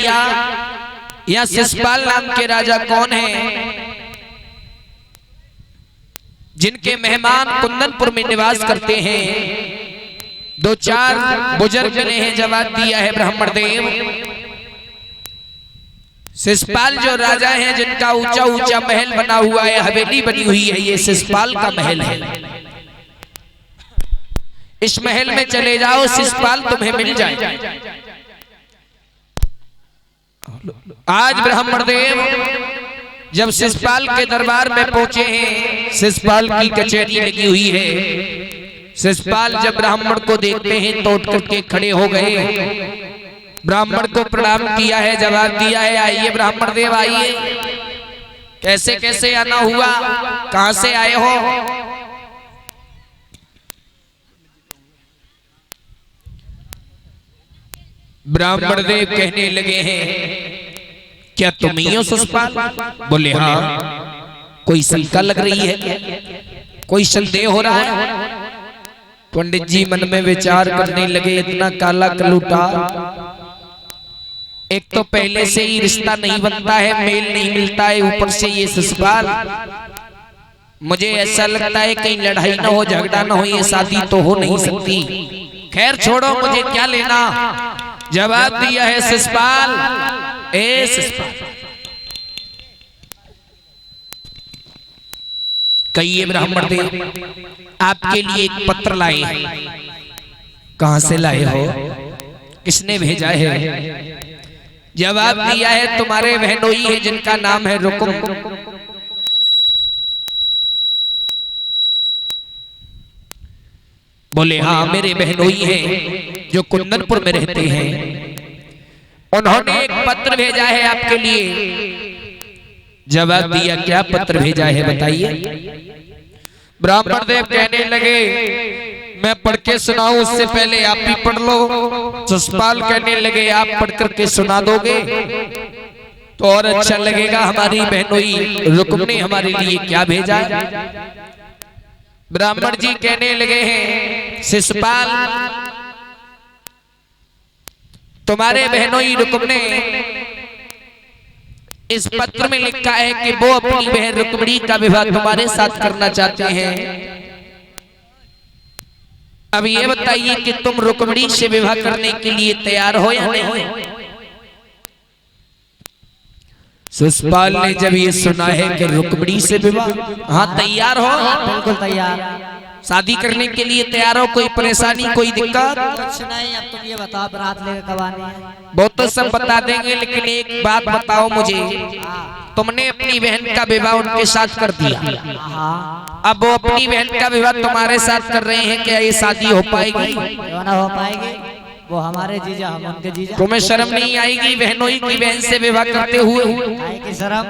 भैया यह शिशुपाल नाम के राजा कौन है जिनके मेहमान कुंदनपुर में निवास करते हैं? दो चार बुजुर्ग ने हैं जवाब दिया है ब्राह्मण देव। शिशुपाल जो राजा हैं जिनका ऊंचा ऊंचा महल बना हुआ है, हवेली बनी हुई है, ये शिशुपाल का महल है। इस महल में चले जाओ, शिशुपाल तुम्हें मिल जाए। आज ब्राह्मण देव जब शिशुपाल के दरबार में पहुंचे हैं, शिशुपाल की कचहरी लगी हुई है। शिशुपाल जब ब्राह्मण को देखते हैं तो उठ करके खड़े हो गए, ब्राह्मण को प्रणाम किया है, जवाब दिया है आइए ब्राह्मण देव आइए। कैसे कैसे आना हुआ, कहां से आए हो? ब्राह्मण देव कहने लगे हैं क्या तुम ही हो शिशुपाल? बोले हाँ। कोई शंका लग रही है क्या? कोई संदेह हो रहा है? पंडित जी मन में विचार करने लगे, इतना काला कलूटा, एक तो पहले से ही रिश्ता नहीं बनता है, मेल नहीं मिलता है, ऊपर से ये शिशुपाल। मुझे ऐसा लगता है कहीं लड़ाई ना हो, झगड़ा ना हो, ये शादी तो हो नहीं सकती। खैर छोड़ो, मुझे क्या लेना। जवाब दिया है शिशुपाल, ए शिशुपाल कहिए ब्राह्मण देव आपके लिए एक पत्र लाए हैं। कहां से लाए हो? किसने भेजा है? जवाब दिया है तुम्हारे बहनोई है जिनका नाम है रुकुम। बोले हाँ मेरे बहनोई हैं जो कुंदनपुर में रहते हैं, उन्होंने एक पत्र भेजा है आपके लिए। जवाब दिया क्या पत्र भेजा है बताइए। ब्राह्मण देव कहने लगे मैं पढ़ के सुनाऊं उससे पहले आप ही पढ़ लो। शिशुपाल कहने लगे आप पढ़ करके सुना दोगे तो और अच्छा लगेगा। हमारी बहनोई रुकुम ने हमारे लिए क्या भेजा है? ब्राह्मण जी कहने लगे हैं शिशुपाल तुम्हारे बहनोई रुकुम ने इस पत्र में लिखा है कि वो अपनी बहन रुक्मिणी का विवाह तुम्हारे साथ करना चाहते हैं। अब ये बताइए कि तुम रुक्मिणी से विवाह करने के लिए तैयार हो या नहीं? शिशुपाल ने जब ये सुना है कि रुक्मिणी से विवाह, हाँ तैयार हो? बिल्कुल तैयार। शादी करने के लिए तैयार हो? कोई परेशानी कोई दिक्कत? कुछ नहीं। अब तुम ये बताओ बारात लेकर कब आनी है? वो तो सब बता देंगे, लेकिन एक बात बताओ मुझे, तुमने अपनी बहन का विवाह उनके साथ कर दिया, अब वो अपनी बहन का विवाह तुम्हारे साथ कर रहे हैं, क्या ये शादी हो पाएगी? क्यों ना हो पाएगी? वो हमारे जीजा, हम उनके जीजा। तुम्हें शर्म नहीं आएगी बहनोई की बहन से विवाह करते हुए? आएगी शर्म।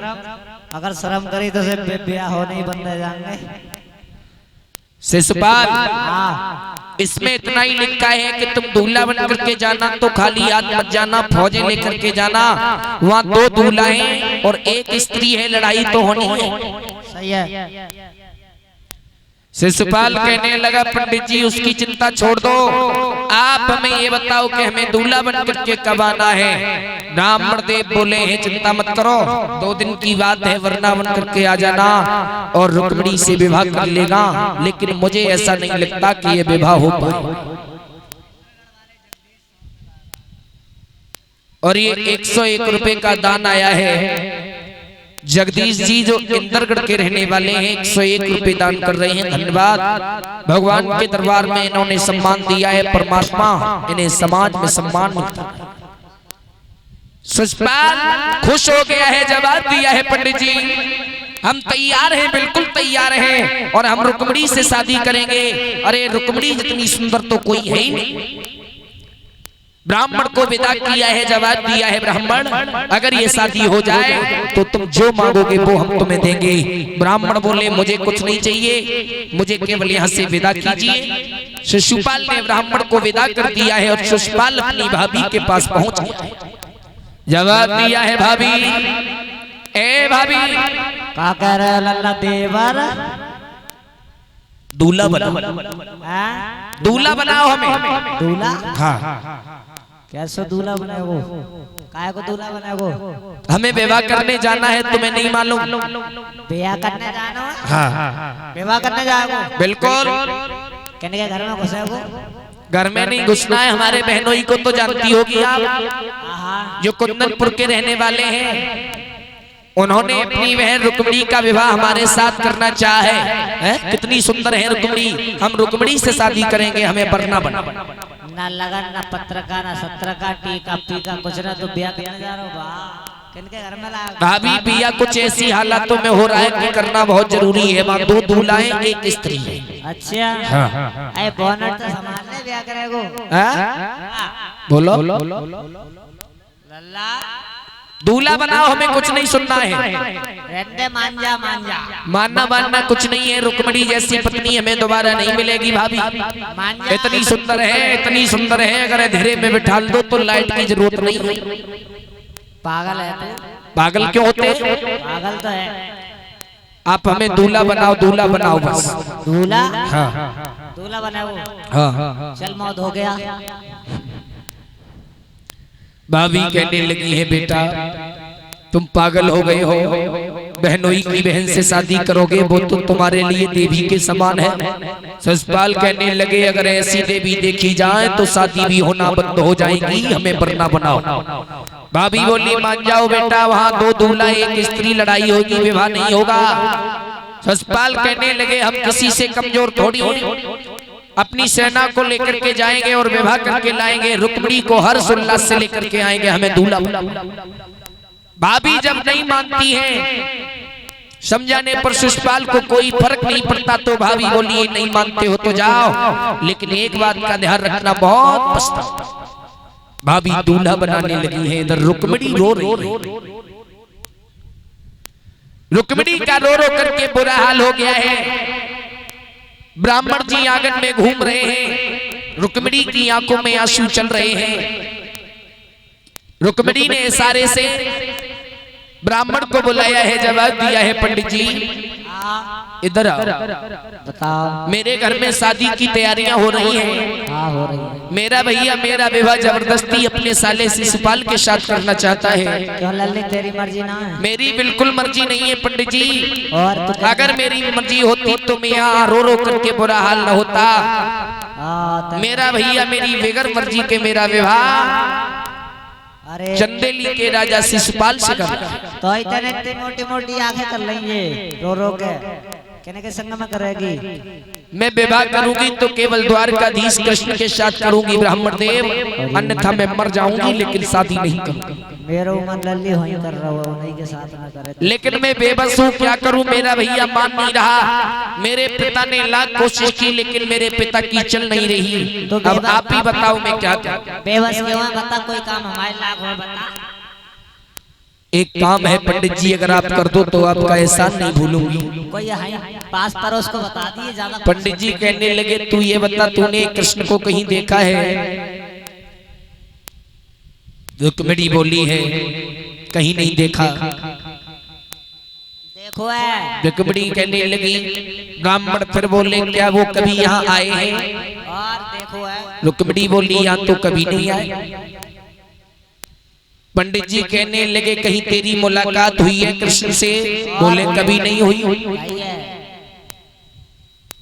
अगर शर्म करी तो सिर्फ ब्याह हो नहीं बंदे जाएंगे। शिशुपाल इसमें इतना ही लिखा है कि तुम दूल्हा बन करके जाना तो खाली हाथ मत जाना, फौजें लेकर के जाना। वहाँ 2 दूल्हा हैं और 1 स्त्री है, लड़ाई तो होनी है। सही है। शिशुपाल कहने लगा पंडित जी उसकी चिंता छोड़ दो, आप हमें ये बताओ कि हमें दूल्हा बन करके कब आना है? ब्राह्मण देव बोले हैं चिंता मत करो, 2 दिन की बात है, वरना बन करके आ जाना और रुक्मिणी से विवाह कर लेगा। लेकिन मुझे ऐसा नहीं लगता कि ये विवाह हो पाए। और ये 101 रुपए का दान आया है। जगदीश जी जो इंदरगढ़ के रहने वाले हैं 101 रुपए दान कर रहे हैं, धन्यवाद। भगवान के दरबार में इन्होंने सम्मान दिया है, परमात्मा इन्हें समाज में सम्मान मिलता है। शिशुपाल खुश हो गया है, जवाब दिया है पंडित जी हम तैयार हैं, बिल्कुल तैयार हैं और हम रुक्मिणी से शादी करेंगे। अरे रुक्मिणी जितनी सुंदर तो कोई है ही नहीं। ब्राह्मण को विदा किया है, जवाब दिया है ब्राह्मण अगर ये शादी हो जाए तो तुम जो मांगोगे वो हम तुम्हें देंगे। ब्राह्मण बोले मुझे कुछ नहीं चाहिए, मुझे केवल यहाँ से विदा कीजिए। शिशुपाल ने ब्राह्मण को विदा कर दिया है और शिशुपाल अपनी भाभी के पास पहुंच गया है। जवाब दिया है भाभी, ए भाभी क्या कह रहे लल्ला देवर? दूल्हा बनाओ, दूल्हा बनाओ हमें। दूल्हा? हाँ कैसे दूल्हा बने वो? काय को दूल्हा बनेगो? हमें विवाह करने जाना है, तुम्हें नहीं मालूम? ब्याह करने जाना है? हाँ विवाह करने जाओगे? बिल्कुल। कहने के घर में घुसेगो? घर में नहीं घुसना है, हमारे बहनोई को तो जानती होगी आप, जो कुंदनपुर के रहने वाले हैं। उन्होंने अपनी बहन रुक्मिणी का विवाह हमारे साथ करना चाहे है? कितनी सुंदर है रुक्मिणी, हम रुक्मिणी से शादी करेंगे, हमें वरना बना। ना लगन ना पत्र का ना सत्र का टीका पीका कुछ ना, तो ब्याह करने जा रहा हो? किनके घर में लाया? भाभी बिया कुछ ऐसी हालातों में हो रहा है कि करना बहुत जरूरी है। वहाँ 2 दूल्हे एक स्त्री है। अच्छा हाँ। अरे बोनट तो संभालने ब्याह करेगो? बोलो लल्ला दूल्हा बनाओ, हमें कुछ नहीं सुनना है। रहते मान जा मानना मानना कुछ नहीं है। रुक्मिणी जैसी पत्नी हमें दोबारा नहीं मिलेगी भाभी। इतनी सुंदर है, इतनी सुंदर है, अगर अंधेरे में बिठा दो तो लाइट की जरूरत नहीं है। पागल है तू? पागल क्यों होते? पागल तो है। आप हमें दूल्हा बनाओ, दूल्हा बनाओ बस। दूल्हा? हाँ दूल्हा बनाओ? हाँ। चल मौत हो गया। भाभी कहने लगी है बेटा तुम पागल हो गए हो, बहनोई की बहन से शादी करोगे, वो तो तुम्हारे लिए देवी के समान है। ससपाल कहने लगे अगर ऐसी देवी देखी जाए तो शादी भी होना बंद हो जाएगी, हमें वरना बनाओ। भाभी बोली मान जाओ बेटा, वहाँ 2 दूल्हा एक स्त्री, लड़ाई होगी, विवाह नहीं होगा। ससपाल कहने लगे हम किसी से कमजोर थोड़ी हैं, अपनी सेना को लेकर के जाएंगे और विवाह करके लाएंगे, रुक्मिणी को हर्ष उल्लास से लेकर के आएंगे, हमें दूल्हा। भाभी जब नहीं मानती है, समझाने पर शिशुपाल को कोई फर्क नहीं पड़ता, तो भाभी बोली नहीं मानते हो तो जाओ, लेकिन एक बात का ध्यान रखना, बहुत पछताओ। भाभी दूल्हा बनाने लगी है, इधर रुक्मिणी रो रही है। रुक्मिणी का रो रो करके बुरा हाल हो गया है। ब्राह्मण जी आंगन में घूम रहे हैं, रुक्मिणी की आंखों में आंसू चल रहे हैं। रुक्मिणी ने इशारे से ब्राह्मण को बुलाया है, जवाब दिया है पंडित जी इधर आओ, बताओ। मेरे घर में शादी की तैयारियां हो रही हैं। हाँ हो रही है। मेरा भैया मेरा विवाह जबरदस्ती अपने साले शिशुपाल के साथ करना चाहता है। क्यों लल्ली तेरी मर्जी ना है? मेरी बिल्कुल मर्जी नहीं है पंडित जी, और तो अगर मेरी मर्जी होती तो मैं यहाँ रो रो करके बुरा हाल न होता। मेरा भैया मेरी बेगर मर्जी के मेरा विवाह अरे चंदेली के राजा शिशुपाल से कर रहा है। तो इतने मोटी मोटी आंखें कर लेंगे रो रो के, कहने के संग में करेगी। मैं विवाह करूंगी तो केवल द्वारकाधीश कृष्ण के साथ करूंगी ब्राह्मण देव, अन्यथा मैं मर जाऊंगी, लेकिन शादी नहीं करूंगी। मेरा उमर लल्ली हो कर रहा हो, उन्हीं के साथ ना करे। लेकिन मैं बेबस हूँ, क्या करूं, मेरा भैया मान नहीं रहा। मेरे पिता ने लाख कोशिश की, लेकिन मेरे पिता की चल नहीं रही। तो अब आप ही बताओ मैं क्या करूं। बेबस क्यों है बता, कोई काम हमारे लाख हो बता। एक काम है पंडित जी, अगर आप कर दो तो आपका एहसान नहीं भूलूंगी। कोई है पास पड़ोस को बता दिए ज्यादा। पंडित जी कहने लगे तू ये बता, तूने कृष्ण को कहीं देखा है? रुक्मिणी बोली है कहीं नहीं देखा। देखो है। रुक्मिणी कहने लगी, ब्राह्मण फिर बोले क्या वो कभी यहाँ आए हैं? और देखो है। रुक्मिणी बोली यहाँ तो कभी नहीं आए। पंडित जी कहने लगे कहीं तेरी मुलाकात हुई है कृष्ण से? बोले कभी नहीं हुई।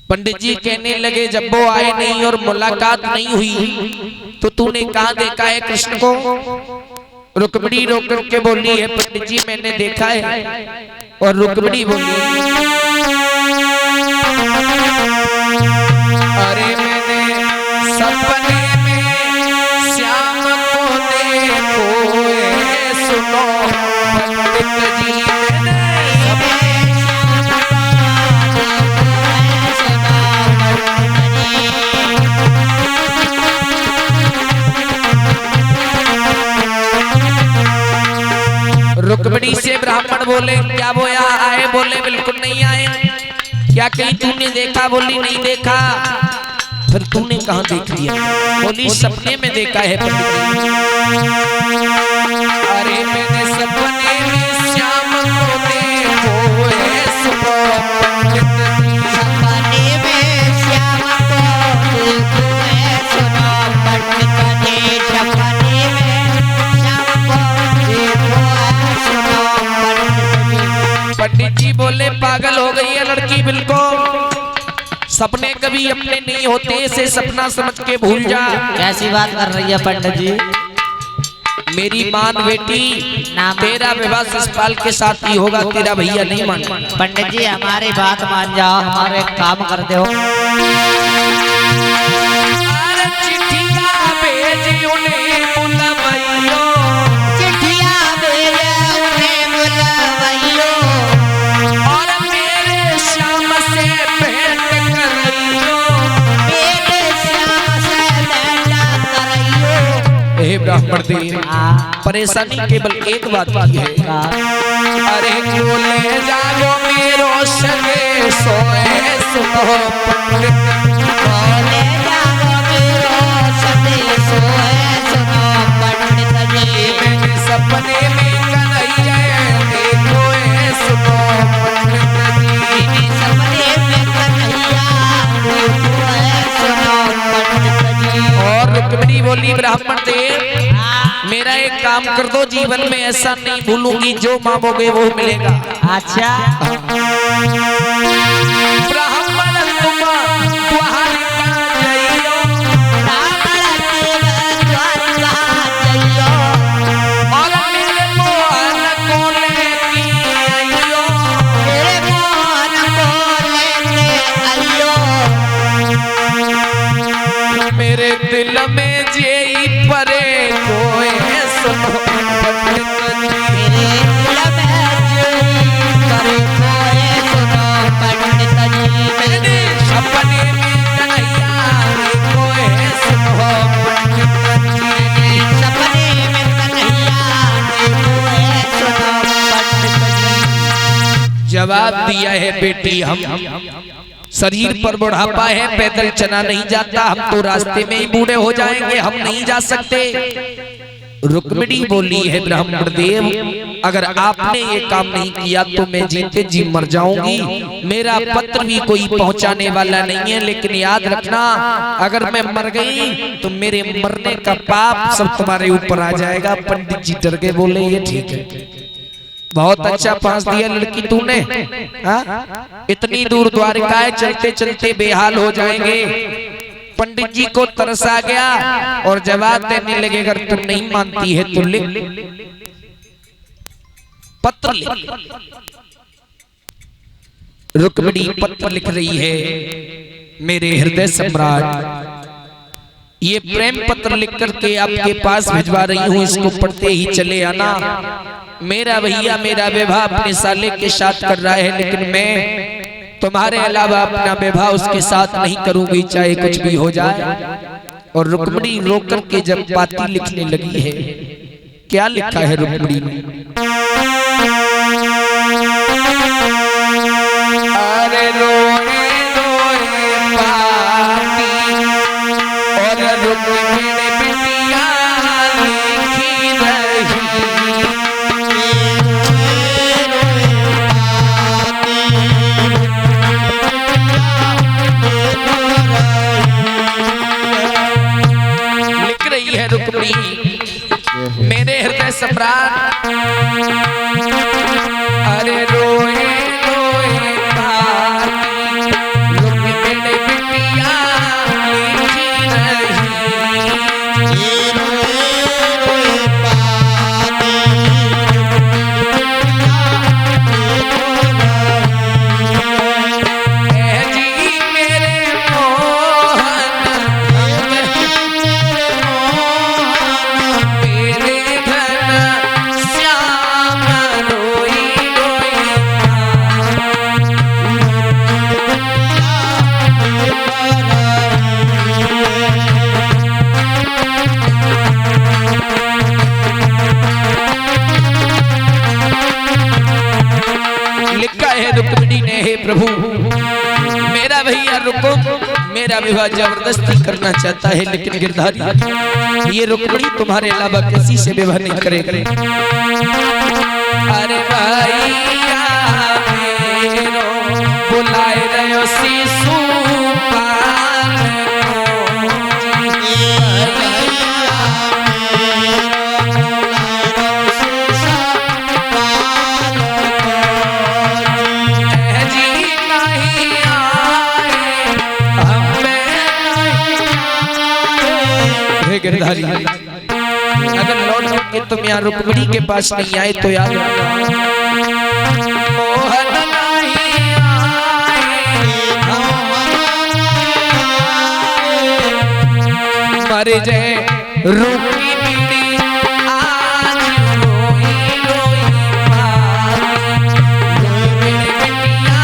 पंडित जी कहने लगे जब वो आए नहीं और मुलाकात नहीं हुई तो तूने कहाँ देखा है कृष्ण को? रुक्मिणी रो करके बोली है पंडित जी मैंने देखा है। और रुक्मिणी बोली अरे मैंने सपने में श्याम को देखो, सुनो पंडित जी रुक्मिणी से ब्राह्मण बोले क्या वो यहाँ आए? बोले बिल्कुल नहीं आए। क्या कहीं तूने देखा? बोली नहीं देखा। फिर तूने कहाँ देख लिया? बोली सपने में देखा है पंडित जी। अरे मैंने सपने में श्याम को देखो है, सुनो पंडित जी। सपने में श्याम को देखो है, सुनो पंडित जी। सपने में श्याम को पंडित जी बोले पागल हो गई है लड़की बिल्कुल, सपने कभी अपने नहीं होते, इसे सपना समझ के भूल जा। कैसी बात कर रही है पंडित जी? मेरी मान बेटी, तेरा विवाह ससपाल के साथ ही होगा, तेरा भैया नहीं मान। पंडित जी हमारी बात मान जाओ, हमारे एक काम कर दो। चिट्ठिया भेजी उन्हें बुलवैयो, चिट्ठिया भेजे उन्हें बुलवैयो, और मेरे श्याम से भेंट करैयो, मेरे श्याम से भेंट करैयो। हे ब्राह्मण देव, परेशानी केवल एक बात की है। अरे बोले जागो मेरो सगे सोए सुनो पंडित, बोले जागो मेरो सगे सोए सुनो पंडित जी। मैंने सपने में कन्हैया देखो है सुनो पंडित जी, मैंने सपने में कन्हैया देखो है सुनो पंडित जी। और रुक्मिणी बोली ब्राह्मण देव मेरा एक काम कर दो, जीवन में ऐसा नहीं भूलूंगी, जो मांगोगे वो मिलेगा। अच्छा ब्राह्मण तुम द्वारिका जइयो, और मेरे मोहन को लेके आइयो, मेरे दिल में जेई परे कोई सुनो पंडित जी, मैंने सपने में कन्हैया देखो है सुनो पंडित जी, जवाब दिया है बेटी हम शरीर पर बुढ़ापा है, पैदल चला नहीं जाता, हम तो रास्ते में ही बूढ़े हो जाएंगे, हम नहीं जा सकते। रुक्मिणी बोली है ब्राह्मण देव अगर आपने ये काम नहीं किया तो मैं जीते जी मर जाऊंगी, मेरा पत्र भी कोई पहुंचाने वाला नहीं है, लेकिन याद रखना अगर मैं मर गई तो मेरे मरने का पाप सब तुम्हारे ऊपर आ जाएगा। पंडित जी डर के बोले ये ठीक है, बहुत अच्छा फांस दिया लड़की तूने, इतनी दूर द्वारिकाएं चलते चलते बेहाल हो जाएंगे। पंडित जी को तरस आ गया और जवाब देने लगे अगर तुम नहीं मानती है तो लिख, पत्र लिख। रुक्मिणी पत्र लिख रही है, मेरे हृदय सम्राट ये प्रेम पत्र लिख करके आपके पास भिजवा रही हूँ, इसको पढ़ते ही चले आना। मेरा भैया मेरा विवाह अपने साले के साथ कर रहा है, लेकिन मैं तुम्हारे अलावा अपना विवाह उसके साथ नहीं करूंगी, चाहे कुछ भी हो जाए। और रुक्मिणी रो करके जब पाती लिखने लगी है, क्या लिखा है रुक्मिणी ने? अरे रोए रोए पाती और रुक्मिणी बिटिया लिखी रही, रुक्मिणी मेरे हृदय सम्राट अरे रोए रोए पाती रुक्मिणी बिटिया लिखी रही, जी मेरे रुक्मिणी ने, हे प्रभु मेरा भैया रुको, मेरा विवाह जबरदस्ती करना चाहता है, लेकिन गिरधारी ये रुक्मिणी तुम्हारे अलावा किसी से विवाह नहीं करेगी। अरे भैया मेरो बुलाए रहो शिशु गिरधारी अगर लौट सके तुम यहाँ रुक्मिणी के पास नहीं आए तो याद मोहन नहीं आए मर जाए रुक्मिणी आज रोई रोई मेरे बेटिया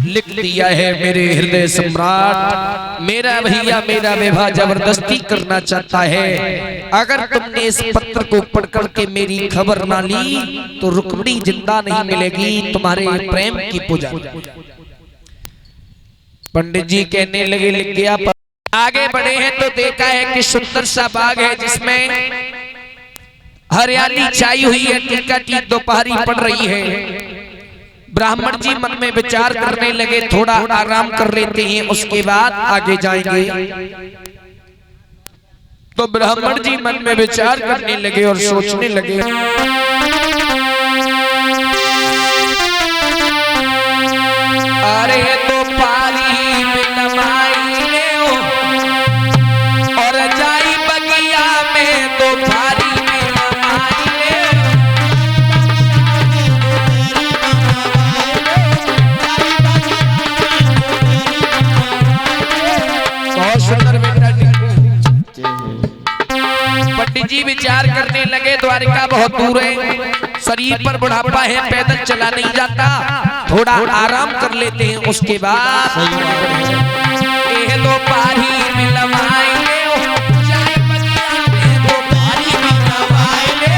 लिख दिया है मेरे हृदय सम्राट। मेरा भैया मेरा विवाह जबरदस्ती करना चाहता है। अगर तुमने इस पत्र को पढ़ करके मेरी खबर ना ली तो रुक्मिणी जिंदा नहीं मिलेगी तुम्हारे प्रेम की पूजा। पंडित जी कहने लगे लिख गया। आगे बढ़े हैं तो देखा है कि सुंदर सा बाग है जिसमें हरियाली छाई हुई है। टीका की दोपहरी पड़ रही है। ब्राह्मण जी मन में विचार करने लगे थोड़ा आराम कर लेते हैं उसके बाद आगे जाएंगे। तो ब्राह्मण जी मन में विचार करने लगे और सोचने लगे अरे तो पारी में नमाई ले और जाई बगिया में तो पारी में नमाई ले। बहुत सुंदर बेटा पंडित जी विचार करने लगे द्वारिका बहुत दूर है, शरीर पर बुढ़ापा है, पैदल चला नहीं जाता, थोड़ा आराम कर लेते हैं उसके बाद पारी में लमाई ले जाए बगिया में तो पारी में लमाई ले।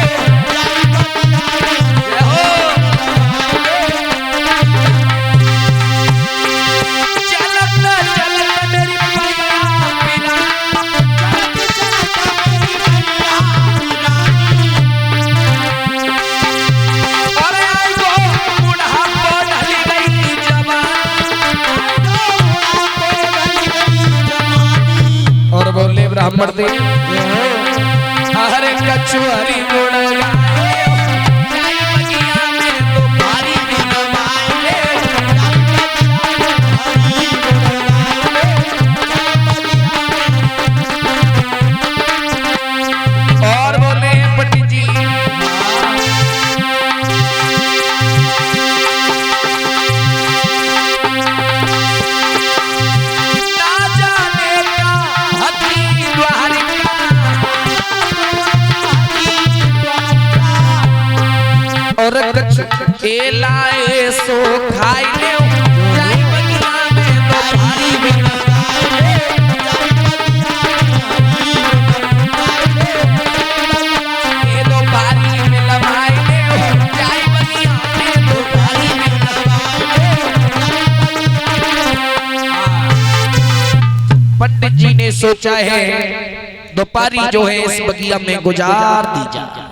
और बोले ब्राह्मण दे हरे कछुआरी मुड़ और बोले पंडित जी लाए सो खाई ले जाई बगिया में तो पारी में ये तो पारी में लमाई ले जाई बगिया में तो पारी में पंडित जी ने सोचा है दोपहरी जो है इस बगिया में गुजार दी जाए।